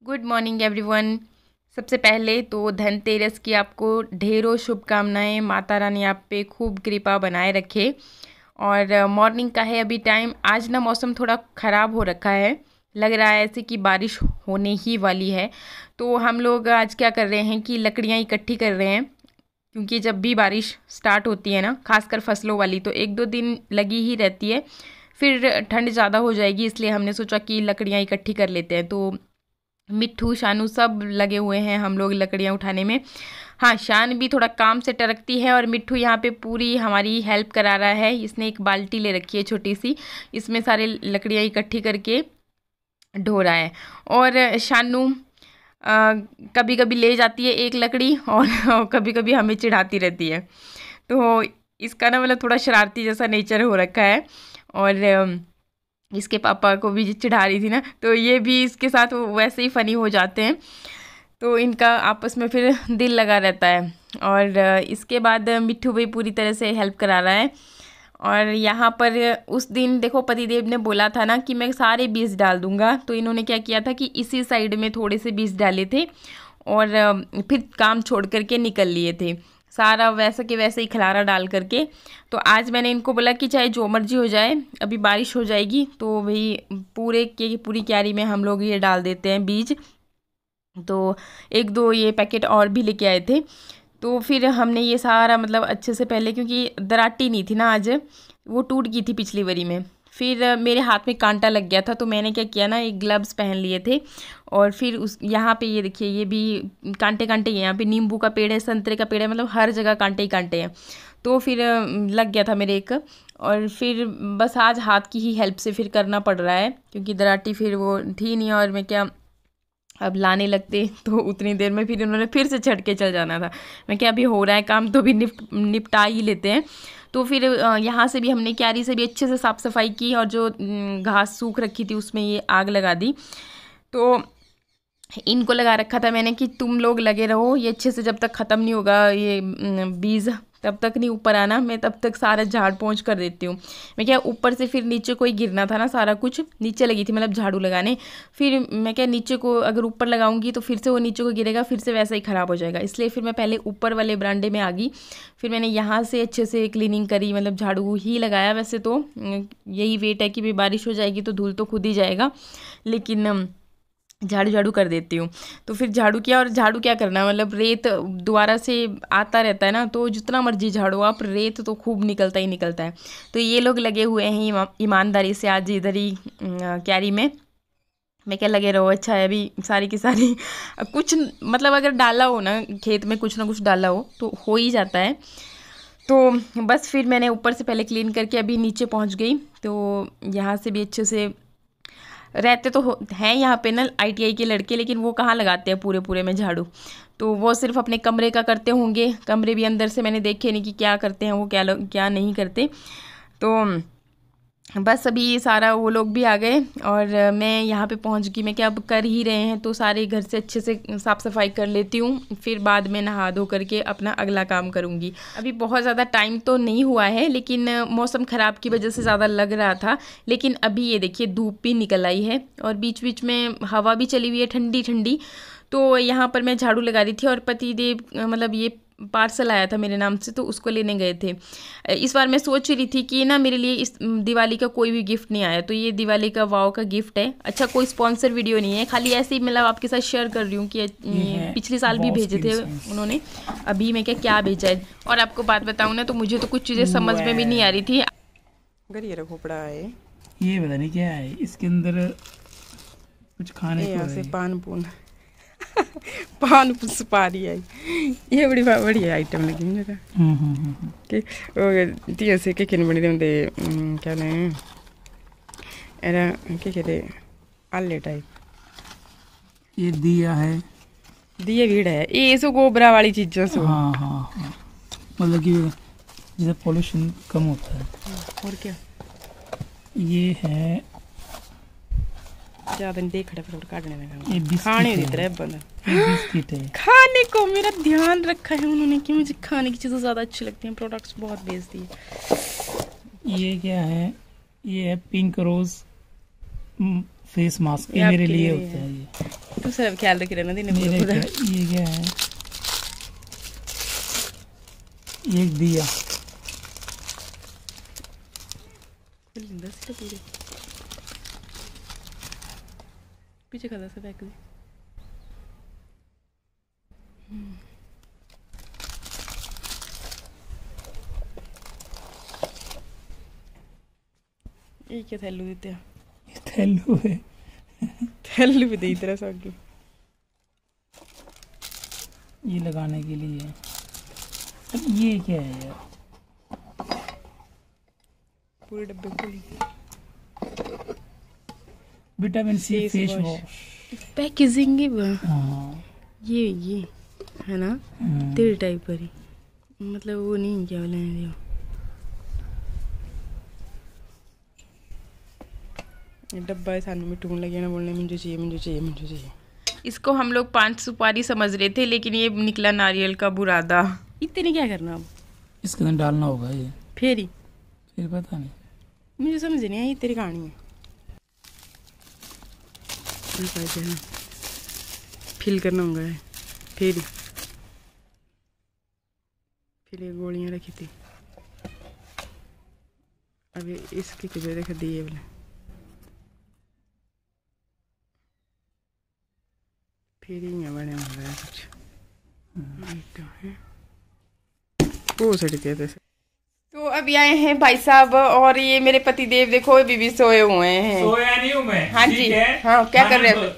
Good morning everyone. सबसे पहले तो धनतेरस की आपको ढेरों शुभकामनाएं। माता रानी आप पे खूब कृपा बनाए रखे। और मॉर्निंग का है अभी टाइम। आज ना मौसम थोड़ा ख़राब हो रखा है, लग रहा है ऐसे कि बारिश होने ही वाली है। तो हम लोग आज क्या कर रहे हैं कि लकड़ियाँ इकट्ठी कर रहे हैं, क्योंकि जब भी बारिश स्टार्ट होती है ना, खासकर फसलों वाली, तो एक दो दिन लगी ही रहती है, फिर ठंड ज़्यादा हो जाएगी। इसलिए हमने सोचा कि लकड़ियाँ इकट्ठी कर लेते हैं। तो मिट्ठू शानू सब लगे हुए हैं हम लोग लकड़ियाँ उठाने में। हाँ, शान भी थोड़ा काम से टरकती है और मिट्ठू यहाँ पे पूरी हमारी हेल्प करा रहा है। इसने एक बाल्टी ले रखी है छोटी सी, इसमें सारे लकड़ियाँ इकट्ठी करके ढो रहा है। और शानू कभी कभी ले जाती है एक लकड़ी और कभी कभी हमें चिढ़ाती रहती है। तो इसका ना मतलब थोड़ा शरारती जैसा नेचर हो रखा है। और इसके पापा को भी चिढ़ा रही थी ना, तो ये भी इसके साथ वैसे ही फ़नी हो जाते हैं। तो इनका आपस में फिर दिल लगा रहता है। और इसके बाद मिट्ठू भाई पूरी तरह से हेल्प करा रहा है। और यहाँ पर उस दिन देखो, पतिदेव ने बोला था ना कि मैं सारे बीज डाल दूँगा, तो इन्होंने क्या किया था कि इसी साइड में थोड़े से बीज डाले थे और फिर काम छोड़ करके निकल लिए थे, सारा वैसा के वैसे ही खलारा डाल करके। तो आज मैंने इनको बोला कि चाहे जो मर्जी हो जाए, अभी बारिश हो जाएगी तो भाई पूरी क्यारी में हम लोग ये डाल देते हैं बीज। तो एक दो ये पैकेट और भी लेके आए थे। तो फिर हमने ये सारा मतलब अच्छे से पहले, क्योंकि दराटी नहीं थी ना आज, वो टूट गई थी पिछली बारी में। फिर मेरे हाथ में कांटा लग गया था, तो मैंने क्या किया ना, एक ग्लव्स पहन लिए थे। और फिर उस यहाँ पे ये देखिए, ये भी कांटे कांटे हैं। यहाँ पे नींबू का पेड़ है, संतरे का पेड़ है, मतलब हर जगह कांटे ही कांटे हैं। तो फिर लग गया था मेरे एक। और फिर बस आज हाथ की ही हेल्प से फिर करना पड़ रहा है, क्योंकि दराटी फिर वो थी नहीं। और मैं क्या, अब लाने लगते तो उतनी देर में फिर उन्होंने फिर से छट के चल जाना था। मैं क्या, अभी हो रहा है काम तो भी निपटा ही लेते हैं। तो फिर यहाँ से भी हमने क्यारी से भी अच्छे से साफ़ सफाई की, और जो घास सूख रखी थी उसमें ये आग लगा दी। तो इनको लगा रखा था मैंने कि तुम लोग लगे रहो, ये अच्छे से जब तक ख़त्म नहीं होगा ये बीज, तब तक नहीं ऊपर आना, मैं तब तक सारा झाड़ पोंछ कर देती हूँ। मैं क्या, ऊपर से फिर नीचे कोई गिरना था ना, सारा कुछ नीचे लगी थी मतलब झाड़ू लगाने। फिर मैं क्या, नीचे को अगर ऊपर लगाऊंगी तो फिर से वो नीचे को गिरेगा, फिर से वैसा ही ख़राब हो जाएगा। इसलिए फिर मैं पहले ऊपर वाले बरामदे में आ गई। फिर मैंने यहाँ से अच्छे से क्लीनिंग करी, मतलब झाड़ू ही लगाया। वैसे तो यही वेट है कि भाई बारिश हो जाएगी तो धूल तो खुद ही जाएगा, लेकिन झाड़ू झाड़ू कर देती हूँ। तो फिर झाड़ू किया। और झाड़ू क्या करना है, मतलब रेत दोबारा से आता रहता है ना, तो जितना मर्जी झाड़ो आप, रेत तो खूब निकलता ही निकलता है। तो ये लोग लगे हुए हैं ईमानदारी से आज इधर ही क्यारी में। मैं क्या, लगे रहो, अच्छा है। अभी सारी की सारी कुछ मतलब अगर डाला हो ना खेत में, कुछ ना कुछ डाला हो तो हो ही जाता है। तो बस फिर मैंने ऊपर से पहले क्लीन करके अभी नीचे पहुंच गई। तो यहाँ से भी अच्छे से रहते तो हैं यहाँ पे ना ITI के लड़के, लेकिन वो कहाँ लगाते हैं पूरे पूरे में झाड़ू। तो वो सिर्फ अपने कमरे का करते होंगे। कमरे भी अंदर से मैंने देखे नहीं कि क्या करते हैं वो, क्या नहीं करते। तो बस अभी ये सारा वो लोग भी आ गए और मैं यहाँ पे पहुँच गई। मैं क्या, अब कर ही रहे हैं तो सारे घर से अच्छे से साफ़ सफाई कर लेती हूँ, फिर बाद में नहा धो करके अपना अगला काम करूँगी। अभी बहुत ज़्यादा टाइम तो नहीं हुआ है, लेकिन मौसम ख़राब की वजह से ज़्यादा लग रहा था। लेकिन अभी ये देखिए, धूप भी निकल आई है और बीच बीच में हवा भी चली हुई है ठंडी ठंडी। तो यहाँ पर मैं झाड़ू लगा रही थी और पतिदेव मतलब ये पार्सल आया था मेरे नाम से, तो उसको लेने गए थे। इस बार मैं सोच रही थी कि ना मेरे लिए इस दिवाली का कोई भी गिफ्ट नहीं आया, तो ये दिवाली का वाव का गिफ्ट है। अच्छा, कोई स्पॉन्सर वीडियो नहीं है, खाली ऐसे ही मतलब आपके साथ शेयर कर रही हूँ कि पिछले साल भी भेजे थे उन्होंने, अभी मैं क्या भेजा है। और आपको बात बताऊँ ना, तो मुझे तो कुछ चीज़ें समझ में भी नहीं आ रही थी। अगर ये खोपड़ा है, ये पता नहीं क्या है, इसके अंदर कुछ खाने को है। पान पून पान सुपारी है, ये बड़ी बढ़िया आइटम लगी मुझे तो। कि ऐसे के किन बने होंगे, क्या नाम एरा, क्या कहते, आले टाइप। ये दिया है, दिए भीड़ है ये सो गोबरा वाली चीज़ों से। हाँ हाँ हाँ, मतलब कि जैसे पोल्यूशन कम होता है। और क्या, ये है ज़्यादा नहीं देख रहा काटने में, ये खाने की तरह बंदा। बिस्किट है, खाने को मेरा ध्यान रखा है उन्होंने कि मुझे खाने की चीज़ें ज़्यादा अच्छी लगती हैं, प्रोडक्ट्स बहुत बेचती है। ये क्या है, ये है पिंक रोज फेस मास्क, ये मेरे लिए होता है। तू सब ख्याल रख रहना दिन मेरे क्या, ये क्या है, ये एक दिया पूरे पीछे खड़ा सा बैक ये क्या थैलू देते हैं, थैलू है, थैलू भी दे तरह सा आगे ये लगाने के लिए है। अब ये क्या है यार, पूरे डब्बे खोली vitamin C face wash packaging ही हाँ ये है ना तेरे टाइप पर ही, मतलब वो नहीं क्या बोले हैं, ये डब्बा है सामने में टून लगे ना बोलने मुझे चाहिए मुझे चाहिए मुझे चाहिए। इसको हम लोग 5 सुपारी समझ रहे थे लेकिन ये निकला नारियल का बुरादा। इतने क्या करना अब, इसके अंदर डालना होगा ये, फिर पता नहीं, मुझे समझ नहीं आई तेरी कहानी है। फिल करना होगा फिर ये गोलियां रखी थी, अभी इसकी किधर रख दी है बोले, फिर यहाँ बने होगा कुछ वो सड़के थे। तो अभी आए हैं भाई साहब और ये मेरे पति देव देखो अभी भी सोए हुए हैं। सोया नहीं हूँ मैं। हाँ जी हाँ, क्या कर रहे हैं?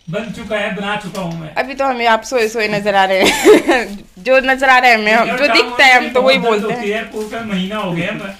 बन चुका है, बना चुका हूँ मैं। अभी तो हमें आप सोए सोए नजर आ रहे हैं जो नजर आ रहे हैं हमें, जो दिखता है हम तो वही बोलते हैं। पूरा महीना हो गया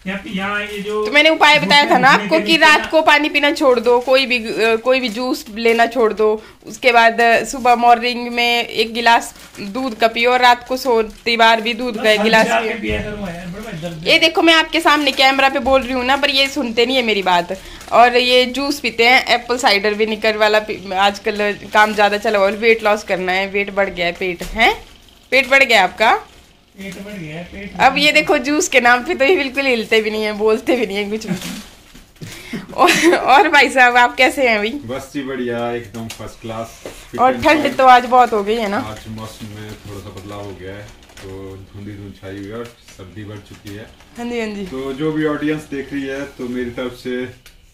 यहाँ ये जो, तो मैंने उपाय बताया था ना आपको कि रात को पानी पीना छोड़ दो, कोई भी जूस लेना छोड़ दो, उसके बाद सुबह मॉर्निंग में 1 गिलास दूध का पियो और रात को सोती बार भी दूध का 1 गिलास पियो। ये देखो मैं आपके सामने कैमरा पे बोल रही हूँ ना, पर ये सुनते नहीं है मेरी बात। और ये जूस पीते हैं, एप्पल साइडर विनेगर वाला आजकल काम ज्यादा चला हुआ है, वेट लॉस करना है, वेट बढ़ गया है, पेट बढ़ गया आपका, पेट बढ़ गया पेट। अब ये देखो जूस के नाम पे तो ये बिल्कुल हिलते भी नहीं है, बोलते भी नहीं है कुछ भी। और भाई साहब आप कैसे हैं अभी? बस जी बढ़िया, एकदम फर्स्ट क्लास। और ठंड तो आज बहुत हो गई है ना, आज मौसम में थोड़ा सा बदलाव हो गया है, तो धुंध छाई हुई है और सर्दी बढ़ चुकी है। हाँ जी हाँ जी। तो जो भी ऑडियंस देख रही है तो मेरी तरफ से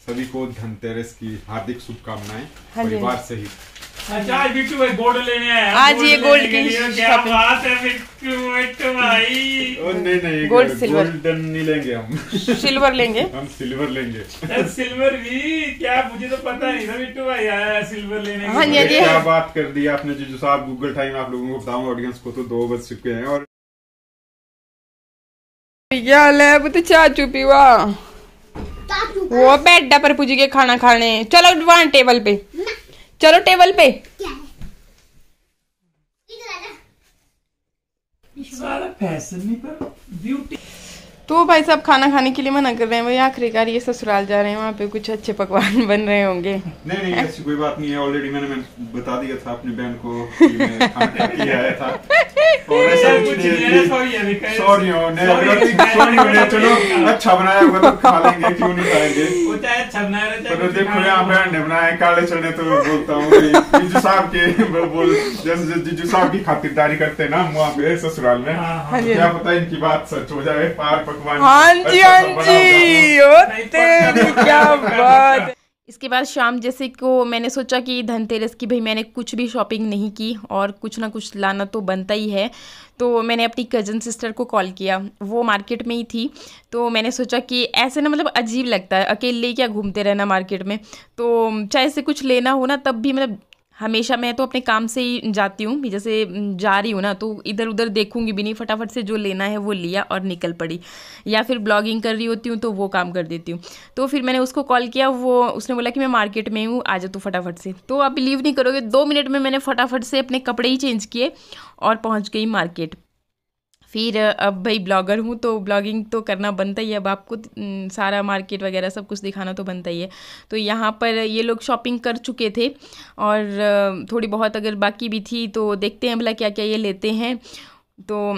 सभी को धनतेरस की हार्दिक शुभकामनाएं परिवार सहित। अच्छा आज बिट्टू भाई गोल्ड लेने आया, आज ये गोल्ड की क्या बात है बिट्टू भाई। नहीं गोल्ड सिल्वर गोल्डन नहीं लेंगे हम, सिल्वर लेंगे, हम सिल्वर लेंगे। सिल्वर भी क्या, मुझे तो पता नहीं था बिट्टू भाई आया सिल्वर लेने। हाँ जी क्या बात कर दी आपने जीजू साहब, गूगल टाइम आप लोगों को बताऊं ऑडियंस को, तो 2 बज चुके हैं और क्या ले अब तो चाय चुपी हुआ वो बेड पर पूछ के खाना खाने। चलो वहाँ टेबल पे, चलो टेबल पे। सारा फैशन नहीं पर ब्यूटी। तो भाई साहब खाना खाने के लिए मना कर रहे हैं, वही आखिरकार ये ससुराल जा रहे हैं, वहाँ पे कुछ अच्छे पकवान बन रहे होंगे। नहीं ऐसी कोई बात नहीं है, ऑलरेडी मैंने बता दिया था अपनी बहन को कि मैं खाना खा के आया था। और ऐसा कुछ सॉरी चलो अच्छा बनाया होगा तो खा लेंगे, क्यों नहीं खाएंगे। पर देखो यहाँ बहन ने बनाए काले चने, तो बोलता हूँ जीजू साहब के जैसे जीजू साहब की खातिरदारी करते हैं ना हम वहाँ पे ससुराल में, क्या पता इनकी बात सच हो जाए। पार पकवान हाँ जी क्या बात। इसके बाद शाम जैसे को मैंने सोचा कि धनतेरस की भाई मैंने कुछ भी शॉपिंग नहीं की और कुछ ना कुछ लाना तो बनता ही है, तो मैंने अपनी कज़न सिस्टर को कॉल किया, वो मार्केट में ही थी। तो मैंने सोचा कि ऐसे ना मतलब अजीब लगता है अकेले क्या घूमते रहना मार्केट में, तो चाहे से कुछ लेना हो ना तब भी मतलब हमेशा मैं तो अपने काम से ही जाती हूँ, जैसे जा रही हूँ ना तो इधर उधर देखूंगी भी नहीं, फटाफट से जो लेना है वो लिया और निकल पड़ी, या फिर ब्लॉगिंग कर रही होती हूँ तो वो काम कर देती हूँ। तो फिर मैंने उसको कॉल किया, वो उसने बोला कि मैं मार्केट में हूँ आ जा तू फटाफट से। तो आप बिलीव नहीं करोगे 2 मिनट में मैंने फटाफट से अपने कपड़े ही चेंज किए और पहुँच गई मार्केट। फिर अब भाई ब्लॉगर हूँ तो ब्लॉगिंग तो करना बनता ही है, अब आपको सारा मार्केट वगैरह सब कुछ दिखाना तो बनता ही है। तो यहाँ पर ये लोग शॉपिंग कर चुके थे और थोड़ी बहुत अगर बाकी भी थी, तो देखते हैं भला क्या क्या ये लेते हैं। तो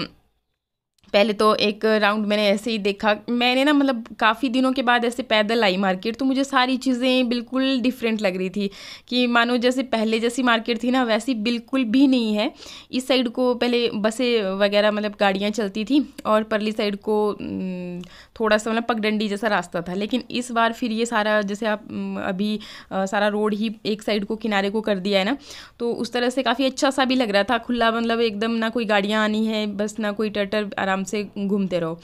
पहले तो एक राउंड मैंने ऐसे ही देखा, मैंने ना मतलब काफ़ी दिनों के बाद ऐसे पैदल आई मार्केट, तो मुझे सारी चीज़ें बिल्कुल डिफरेंट लग रही थी कि मानो जैसे पहले जैसी मार्केट थी ना वैसी बिल्कुल भी नहीं है। इस साइड को पहले बसें वगैरह मतलब गाड़ियाँ चलती थी और परली साइड को थोड़ा सा मतलब पगडंडी जैसा रास्ता था, लेकिन इस बार फिर ये सारा जैसे आप अभी सारा रोड ही एक साइड को किनारे को कर दिया है ना, तो उस तरह से काफ़ी अच्छा सा भी लग रहा था, खुला मतलब एकदम, ना कोई गाड़ियाँ आनी है बस ना कोई टटर, आराम से घूमते रहो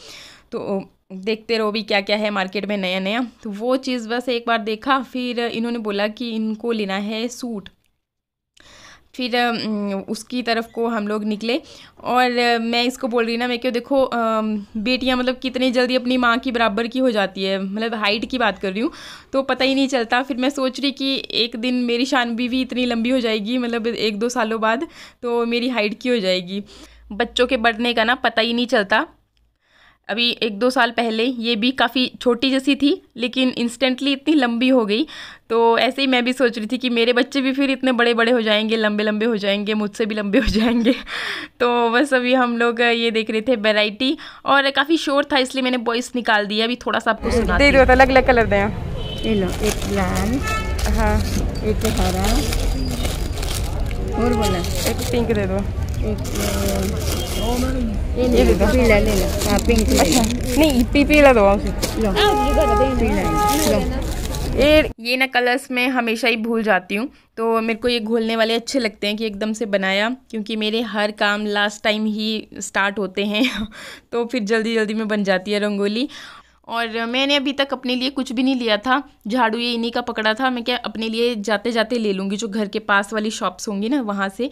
तो देखते रहो भी क्या क्या है मार्केट में नया नया। तो वो चीज़ बस एक बार देखा, फिर इन्होंने बोला कि इनको लेना है सूट, फिर उसकी तरफ को हम लोग निकले। और मैं इसको बोल रही ना, मैं क्यों देखो बेटियां मतलब कितनी जल्दी अपनी माँ की बराबर की हो जाती है, मतलब हाइट की बात कर रही हूँ, तो पता ही नहीं चलता। फिर मैं सोच रही कि एक दिन मेरी शानवी भी इतनी लंबी हो जाएगी, मतलब 1-2 सालों बाद तो मेरी हाइट की हो जाएगी। बच्चों के बढ़ने का ना पता ही नहीं चलता। अभी 1-2 साल पहले ये भी काफ़ी छोटी जैसी थी, लेकिन इंस्टेंटली इतनी लंबी हो गई। तो ऐसे ही मैं भी सोच रही थी कि मेरे बच्चे भी फिर इतने बड़े बड़े हो जाएंगे, लंबे लंबे हो जाएंगे, मुझसे भी लंबे हो जाएंगे। तो बस अभी हम लोग ये देख रहे थे वैरायटी, और काफ़ी शोर था इसलिए मैंने वॉइस निकाल दिया। अभी थोड़ा सा आपको सुना दे दो, तो अलग अलग कलर दें। ये लो, एक लाल, हाँ एक हरा, और बोला एक पिंक दे दो, ये दे दो, पीला ले लो। हाँ पिंक ले लो। नहीं पीला दो। लो पीला लो। ये ना कलर्स में हमेशा ही भूल जाती हूँ, तो मेरे को ये घोलने वाले अच्छे लगते हैं कि एकदम से बनाया, क्योंकि मेरे हर काम लास्ट टाइम ही स्टार्ट होते हैं तो फिर जल्दी जल्दी में बन जाती है रंगोली। और मैंने अभी तक अपने लिए कुछ भी नहीं लिया था, झाड़ू ये इन्हीं का पकड़ा था, मैं क्या अपने लिए जाते जाते ले लूँगी, जो घर के पास वाली शॉप्स होंगी ना वहाँ से।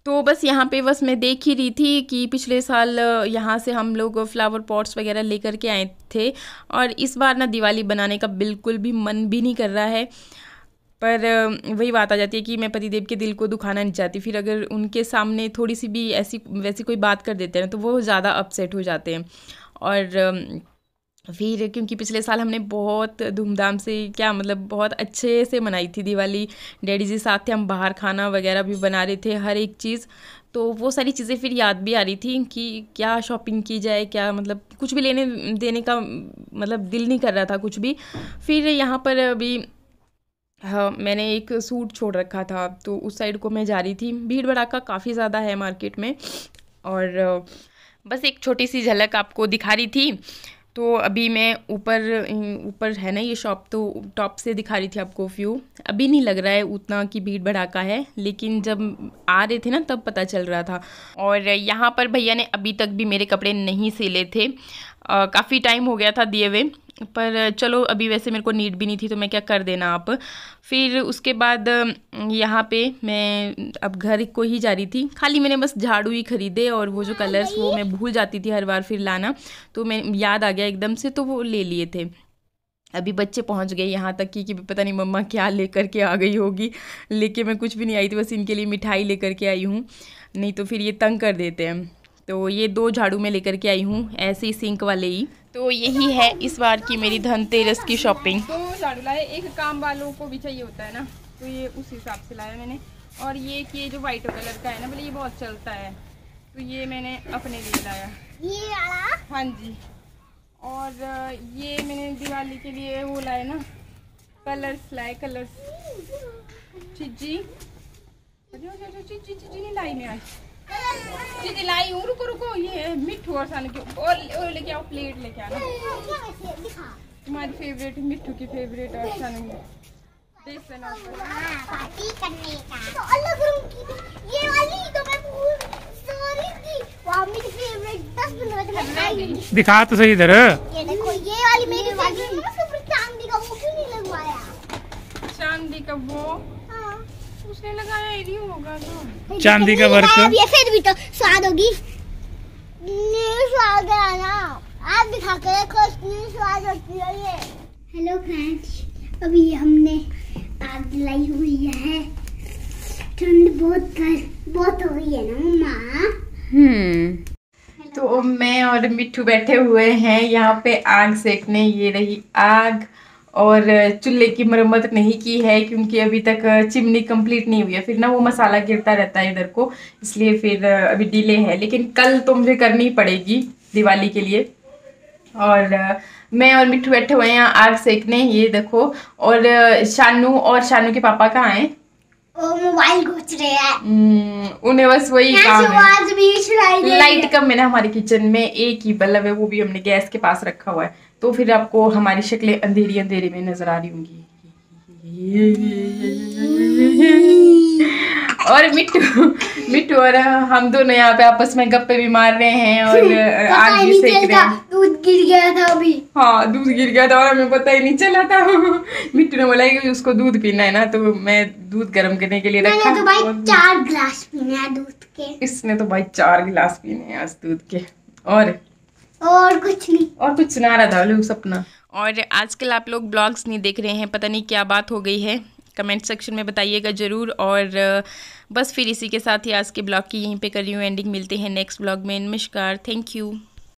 तो बस यहाँ पे बस मैं देख ही रही थी कि पिछले साल यहाँ से हम लोग फ्लावर पॉट्स वगैरह लेकर के आए थे, और इस बार ना दिवाली बनाने का बिल्कुल भी मन भी नहीं कर रहा है। पर वही बात आ जाती है कि मैं पतिदेव के दिल को दुखाना नहीं चाहती, फिर अगर उनके सामने थोड़ी सी भी ऐसी वैसी कोई बात कर देते हैं तो वो ज़्यादा अपसेट हो जाते हैं। और फिर क्योंकि पिछले साल हमने बहुत धूमधाम से, क्या मतलब बहुत अच्छे से मनाई थी दिवाली, डैडी जी साथ थे, हम बाहर खाना वगैरह भी बना रहे थे हर एक चीज़, तो वो सारी चीज़ें फिर याद भी आ रही थी कि क्या शॉपिंग की जाए, क्या मतलब कुछ भी लेने देने का मतलब दिल नहीं कर रहा था कुछ भी। फिर यहाँ पर अभी हाँ मैंने एक सूट छोड़ रखा था, तो उस साइड को मैं जा रही थी, भीड़ भड़ाका काफ़ी ज़्यादा है मार्केट में, और बस एक छोटी सी झलक आपको दिखा रही थी। तो अभी मैं ऊपर है ना ये शॉप, तो टॉप से दिखा रही थी आपको व्यू। अभी नहीं लग रहा है उतना कि भीड़ भड़ाका है, लेकिन जब आ रहे थे ना तब पता चल रहा था। और यहाँ पर भैया ने अभी तक भी मेरे कपड़े नहीं सिले थे, काफ़ी टाइम हो गया था दिए हुए, पर चलो अभी वैसे मेरे को नीड भी नहीं थी तो मैं क्या कर देना आप। फिर उसके बाद यहाँ पे मैं अब घर को ही जा रही थी, खाली मैंने बस झाड़ू ही खरीदे, और वो जो कलर्स वो मैं भूल जाती थी हर बार फिर लाना, तो मैं याद आ गया एकदम से, तो वो ले लिए थे। अभी बच्चे पहुँच गए यहाँ तक कि पता नहीं मम्मा क्या लेकर के आ गई होगी, लेके मैं कुछ भी नहीं आई थी, बस इनके लिए मिठाई लेकर के आई हूँ, नहीं तो फिर ये तंग कर देते हैं। तो ये 2 झाड़ू मैं लेकर के आई हूँ, ऐसे ही सिंक वाले ही। तो यही है इस बार की मेरी धनतेरस की शॉपिंग। 2 झाड़ू लाए, एक काम वालों को भी चाहिए होता है ना, तो ये उस हिसाब से लाया मैंने। और ये जो वाइट कलर का है ना, बोले ये बहुत चलता है, तो ये मैंने अपने लिए लाया, ये वाला। हाँ जी। और ये मैंने दिवाली के लिए वो लाए ना, कलर्स लाए, कलर्स। चिज्जी नहीं लाई मैं आज, चीज़ें लाई हूँ, रुको ये मिट्ठू और सान के और लेके आओ, प्लेट लेके आना, तुम्हारी फेवरेट, मिट्ठू की फेवरेट और सान पार्टी करने का तो अलग रूम की ये वाली तो मैं भूल सॉरी थी, वो मेरी फेवरेट 10 मिनट में खाई। दिखा तो सही इधर, ये देखो ये वाली मेरी वाली है ना, super चांदी का, वो क्यों नहीं लगवाया? चांदी का वो उसने लगाया ही होगा तो चांदी का वर्क। ये फिर भी तो स्वाद होगी, स्वाद है ना, आप दिखा के देखो कितनी स्वाद होती है ये। हेलो फ्रेंड्स, अभी हमने आग लाई हुई है, ठंड बहुत हो गई है ना मम्मा। तो मैं और मिट्ठू बैठे हुए हैं यहाँ पे आग सेकने। ये रही आग, और चूल्हे की मरम्मत नहीं की है क्योंकि अभी तक चिमनी कंप्लीट नहीं हुई है, फिर ना वो मसाला गिरता रहता है इधर को, इसलिए फिर अभी डिले है, लेकिन कल तो मुझे करनी पड़ेगी दिवाली के लिए। और मैं और मिट्टू बैठे हुए हैं आग सेकने, ये देखो। और शानू के पापा कहाँ हैं? वो मोबाइल घुस रहे हैं। उन्हें बस वही काम है। लाइट कम है ना हमारे किचन में, एक ही बल्ब है, वो भी हमने गैस के पास रखा हुआ है, तो फिर आपको हमारी शक्लें अंधेरी अंधेरी में नजर आ रही होंगी। और मिट्टू और हम दोनों यहाँ पे आपस में गप्पे भी मार रहे हैं और आग भी सेक रहे हैं। दूध गिर गया था अभी। हाँ, दूध गिर गया था और हमें पता ही नहीं चला था। मिट्टू ने बोला कि उसको दूध पीना है ना, तो मैं दूध गर्म करने के लिए रखा। मैंने तो भाई 4 गिलास पीने हैं दूध के। इसने तो भाई 4 गिलास पीने हैं आज दूध के। और कुछ नहीं, और कुछ सुना रहा था लू सपना। और आजकल आप लोग ब्लॉग्स नहीं देख रहे हैं, पता नहीं क्या बात हो गई है, कमेंट सेक्शन में बताइएगा ज़रूर। और बस फिर इसी के साथ ही आज के ब्लॉग की यहीं पे कर रही हूँ एंडिंग। मिलते हैं नेक्स्ट ब्लॉग में। नमस्कार, थैंक यू।